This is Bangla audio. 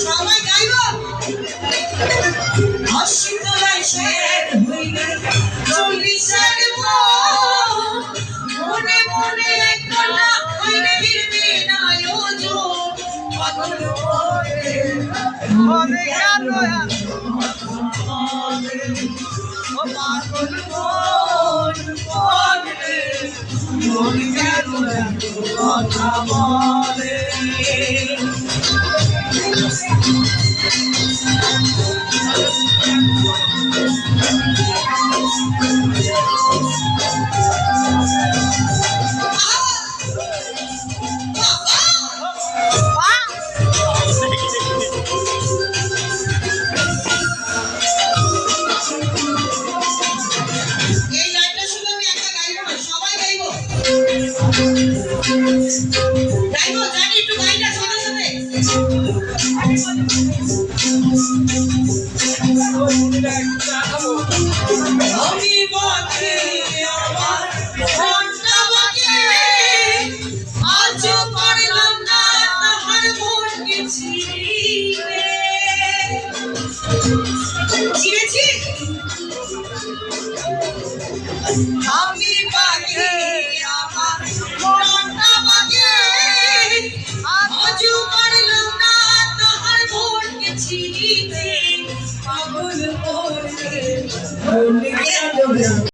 সবাই গাইব অশীতলায় শের হইলে চল্লিশের মনে মনে একলা হইলে ফিরবে না মনে কেন ও পাগল মনে কেন কথা বলে আমি বাকে আমার মনটা বাকে আজ পারলাম না তাহার মনকে চিনেছি আমি বাকে আমার মনটা বাকে আজ পারলাম না তাহার মনকে চিনিতে পাগল করে